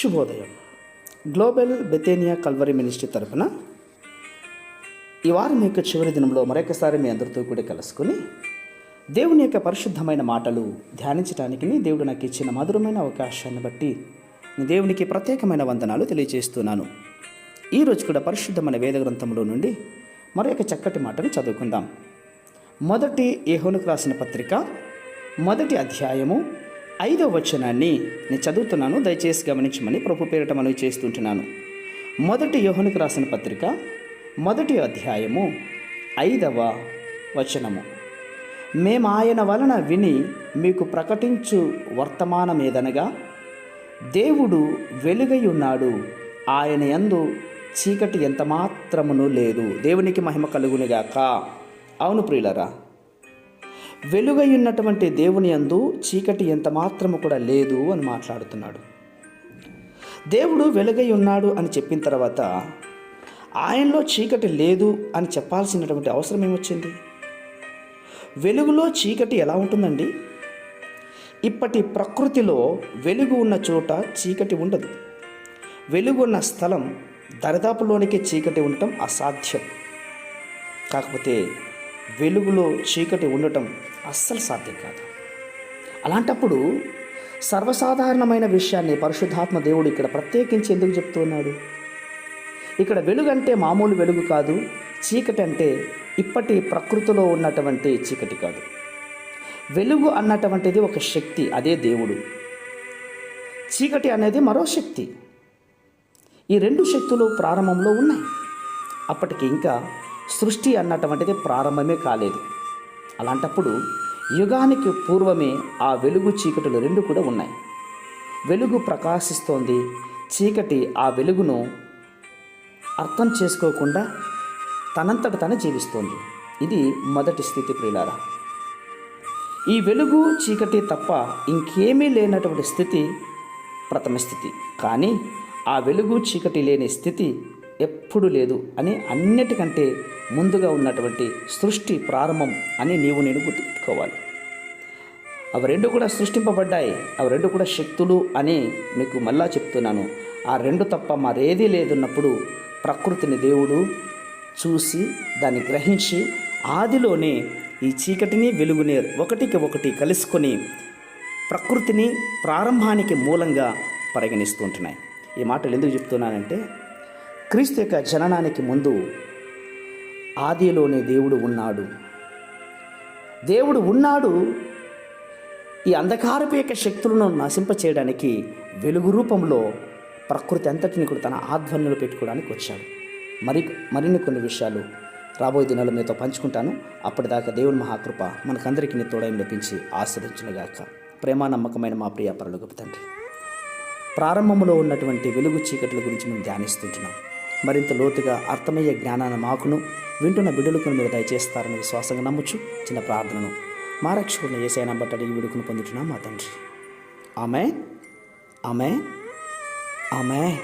శుభోదయం. Global బెతేనియా Calvary ministry తరఫున ఈ వారం యొక్క చివరి దినంలో మరొకసారి మీ అందరితో కూడా కలుసుకొని దేవుని యొక్క పరిశుద్ధమైన మాటలు ధ్యానించడానికి దేవుడు నాకు ఇచ్చిన మధురమైన అవకాశాన్ని బట్టి దేవునికి ప్రత్యేకమైన వందనాలు తెలియజేస్తున్నాను. ఈరోజు కూడా పరిశుద్ధమైన వేద గ్రంథంలో నుండి మరొక చక్కటి మాటను చదువుకుందాం. మొదటి యోహానుకు రాసిన పత్రిక 1వ అధ్యాయము 5వ వచనాన్ని నేను చదువుతున్నాను. దయచేసి గమనించమని ప్రభు పేరిట మనవి చేస్తుంటున్నాను. మొదటి యోహానుకు రాసిన పత్రిక 1వ అధ్యాయము 5వ వచనము. మేము ఆయన వలన విని మీకు ప్రకటించు వర్తమానమేదనగా, దేవుడు వెలుగై ఉన్నాడు, ఆయన యందు చీకటి ఎంత మాత్రమును లేదు. దేవునికి మహిమ కలుగునుగాక. అవును ప్రియులరా, వెలుగై ఉన్నటువంటి దేవుని యందు చీకటి ఎంత మాత్రము కూడా లేదు అని మాట్లాడుతున్నాడు. దేవుడు వెలుగై ఉన్నాడు అని చెప్పిన తర్వాత ఆయనలో చీకటి లేదు అని చెప్పాల్సినటువంటి అవసరం ఏమొచ్చింది? వెలుగులో చీకటి ఎలా ఉంటుందండి? ఇప్పటి ప్రకృతిలో వెలుగు ఉన్న చోట చీకటి ఉండదు. వెలుగు ఉన్న స్థలం దరిదాపులోనికి చీకటి ఉండటం అసాధ్యం. కాకపోతే వెలుగులో చీకటి ఉండటం అస్సలు సాధ్యం కాదు. అలాంటప్పుడు సర్వసాధారణమైన విషయాన్ని పరిశుద్ధాత్మ దేవుడు ఇక్కడ ప్రత్యేకించి ఎందుకు చెప్తున్నాడు? ఇక్కడ వెలుగు అంటే మామూలు వెలుగు కాదు, చీకటి అంటే ఇప్పటి ప్రకృతిలో ఉన్నటువంటి చీకటి కాదు. వెలుగు అన్నటువంటిది ఒక శక్తి, అదే దేవుడు. చీకటి అనేది మరో శక్తి. ఈ రెండు శక్తులు ప్రారంభంలో ఉన్నాయి. అప్పటికి ఇంకా సృష్టి అన్నటువంటిది ప్రారంభమే కాలేదు. అలాంటప్పుడు యుగానికి పూర్వమే ఆ వెలుగు చీకటులు రెండు కూడా ఉన్నాయి. వెలుగు ప్రకాశిస్తోంది, చీకటి ఆ వెలుగును అర్థం చేసుకోకుండా తనంతట తన జీవిస్తోంది. ఇది మొదటి స్థితి ప్రియులారా. ఈ వెలుగు చీకటి తప్ప ఇంకేమీ లేనటువంటి స్థితి ప్రథమ స్థితి. కానీ ఆ వెలుగు చీకటి లేని స్థితి ఎప్పుడు లేదు అని అన్నిటికంటే ముందుగా ఉన్నటువంటి సృష్టి ప్రారంభం అని నేను గుర్తుపెట్టుకోవాలి. అవి రెండు కూడా సృష్టింపబడ్డాయి, అవి రెండు కూడా శక్తులు అని మీకు మళ్ళా చెప్తున్నాను. ఆ రెండు తప్ప మరేదీ లేదున్నప్పుడు ప్రకృతిని దేవుడు చూసి దాన్ని గ్రహించి ఆదిలోనే ఈ చీకటిని వెలుగుని ఒకటికి ఒకటి కలుసుకొని ప్రకృతిని ప్రారంభానికి మూలంగా పరిగణిస్తుంటున్నాయి. ఈ మాటలు ఎందుకు చెప్తున్నానంటే, క్రీస్తు యొక్క జననానికి ముందు ఆదిలోనే దేవుడు ఉన్నాడు. దేవుడు ఉన్నాడు. ఈ అంధకారపు యొక్క శక్తులను నశింపచేయడానికి వెలుగు రూపంలో ప్రకృతి అంతటిని కూడా తన ఆధ్వర్యంలో పెట్టుకోవడానికి వచ్చాడు. మరిన్ని కొన్ని విషయాలు రాబోయే దినాల్లో మీతో పంచుకుంటాను. అప్పటిదాకా దేవుని మహాకృప మనకందరికీ తోడైన లభించి ఆస్వాదించునుగాక. ప్రేమ నమ్మకమైన మా ప్రియ పరలోకపు తండ్రి, ప్రారంభంలో ఉన్నటువంటి వెలుగు చీకట్ల గురించి మేము ధ్యానిస్తుంటున్నాం. మరింత లోతుగా అర్థమయ్యే జ్ఞానాన్ని మాకును వింటున్న బిడ్డలకు మీరు దయచేస్తారని విశ్వాసంగా నమ్ముచు చిన్న ప్రార్థనను మా రక్షకుడిని యేసయ్య బట్టి ఈ విడుకును పొందుతున్నాం మా తండ్రి. Amen, amen, amen.